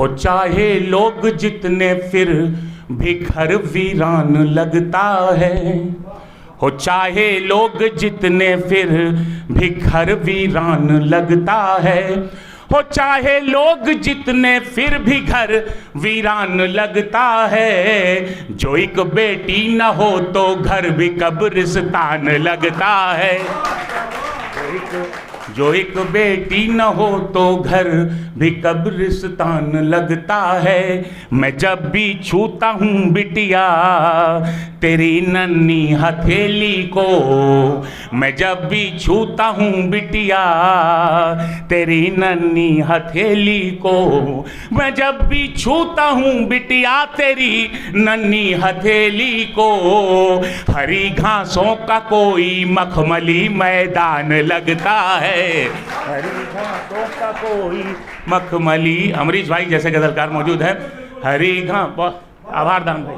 हो चाहे लोग जितने फिर भी घर वीरान लगता है। हो चाहे लोग जितने फिर भी घर वीरान लगता है। हो चाहे लोग जितने फिर भी घर वीरान लगता है। जो एक बेटी न हो तो घर भी कब्रिस्तान लगता है। जो एक बेटी न हो तो घर भी कब्रिस्तान लगता है। मैं जब भी छूता हूँ बिटिया तेरी नन्ही हथेली को, मैं जब भी छूता हूँ बिटिया तेरी नन्ही हथेली को, मैं जब भी छूता हूँ बिटिया तेरी नन्ही हथेली को। हरी घासों का कोई मखमली मैदान लगता है। हरी घासों का कोई मखमली, अमरीश भाई जैसे गजलकार मौजूद है। हरी घास, आभार दान भाई।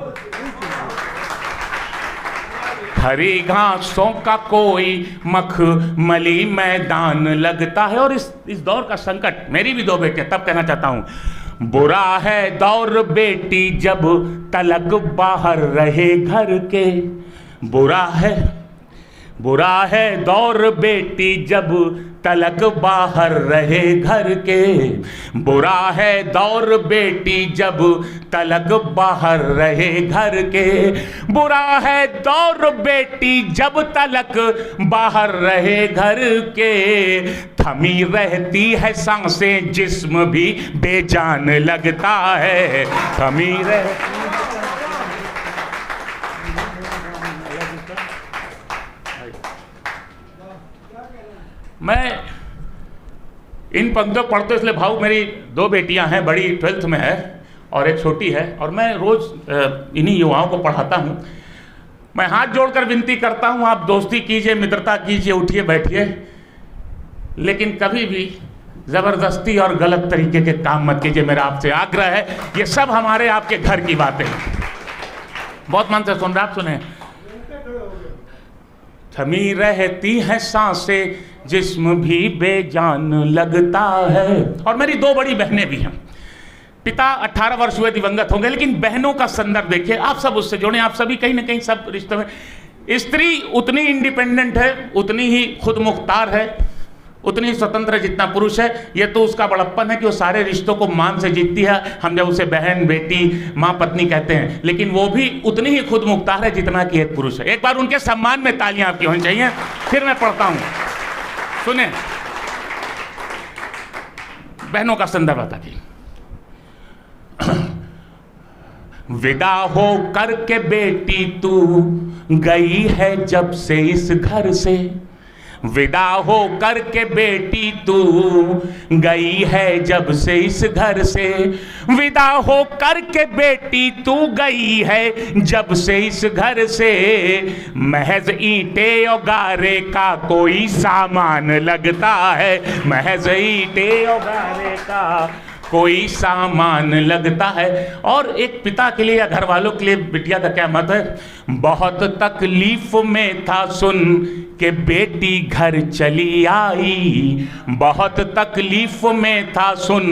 हरी घासों का कोई मखमली मैदान लगता है। और इस दौर का संकट, मेरी भी दो बेटियां, तब कहना चाहता हूं, बुरा है दौर बेटी जब तलक बाहर रहे घर के। बुरा है दौर बेटी जब तलक बाहर रहे घर के। बुरा है दौर बेटी जब तलक बाहर रहे घर के। बुरा है दौर बेटी जब तलक बाहर रहे घर के। थमी रहती है सांसें जिस्म भी बेजान लगता है। थमी रहती मैं इन पंक्तियों पढ़ते इसलिए भावुक, मेरी दो बेटियां हैं, बड़ी 12th में है और एक छोटी है, और मैं रोज इन्हीं युवाओं को पढ़ाता हूं। मैं हाथ जोड़कर विनती करता हूं, आप दोस्ती कीजिए, मित्रता कीजिए, उठिए बैठिए, लेकिन कभी भी जबरदस्ती और गलत तरीके के काम मत कीजिए, मेरा आपसे आग्रह है। ये सब हमारे आपके घर की बातें हैं। बहुत मन से सुन रहे, आप सुने। थमी रहती है सांसें जिस्म भी बेजान लगता है। और मेरी दो बड़ी बहनें भी हैं। पिता 18 वर्ष हुए दिवंगत होंगे, लेकिन बहनों का संदर्भ देखिए, आप सब उससे जुड़े, आप सभी कहीं ना कहीं सब रिश्ते में। स्त्री उतनी इंडिपेंडेंट है, उतनी ही खुद मुख्तार है, उतनी ही स्वतंत्र जितना पुरुष है। ये तो उसका बड़प्पन है कि वो सारे रिश्तों को मान से जीतती है। हम जब उसे बहन, बेटी, माँ, पत्नी कहते हैं, लेकिन वो भी उतनी ही खुद मुख्तार है जितना कि एक पुरुष है। एक बार उनके सम्मान में तालियां आपकी होनी चाहिए। फिर मैं पढ़ता हूं, सुने बहनों का संदर्भ आता कि विदा हो करके बेटी तू गई है जब से इस घर से। विदा हो करके बेटी तू गई है जब से इस घर से। विदा हो करके बेटी तू गई है जब से इस घर से। महज ईंटे और गारे का कोई सामान लगता है। महज ईंटे और गारे का कोई सामान लगता है। और एक पिता के लिए या घर वालों के लिए बिटिया का क्या मत है। बहुत तकलीफ में था सुन के बेटी घर चली आई। बहुत तकलीफ में था सुन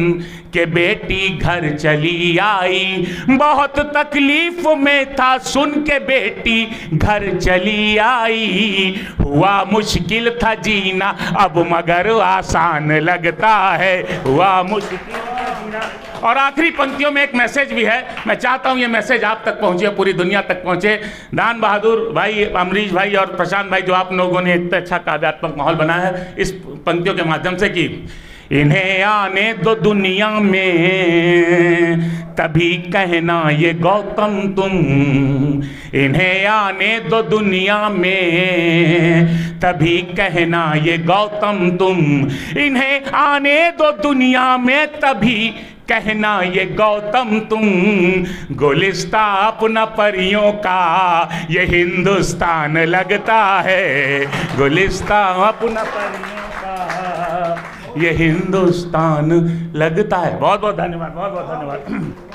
के बेटी घर चली आई। बहुत तकलीफ में था सुन के बेटी घर चली आई। हुआ मुश्किल था जीना अब मगर आसान लगता है। हुआ मुश्किल था जीना। और आखिरी पंक्तियों में एक मैसेज भी है। मैं चाहता हूं ये मैसेज आप तक पहुंचे, पूरी दुनिया तक पहुंचे। दान बहादुर भाई, अमरीश भाई और प्रशांत भाई, जो आप लोगों ने इतना अच्छा काव्यात्मक माहौल बनाया है इस पंक्तियों के माध्यम से, कि इन्हें आने दो दुनिया में तभी कहना ये गौतम तुम। इन्हें आने दो दुनिया में तभी कहना ये गौतम तुम। इन्हें आने दो दुनिया में तभी कहना ये गौतम तुम। गुलिस्ता अपना परियों का ये हिंदुस्तान लगता है। गुलिस्ता अपना परियों का ये हिंदुस्तान लगता है। बहुत बहुत धन्यवाद, बहुत बहुत धन्यवाद।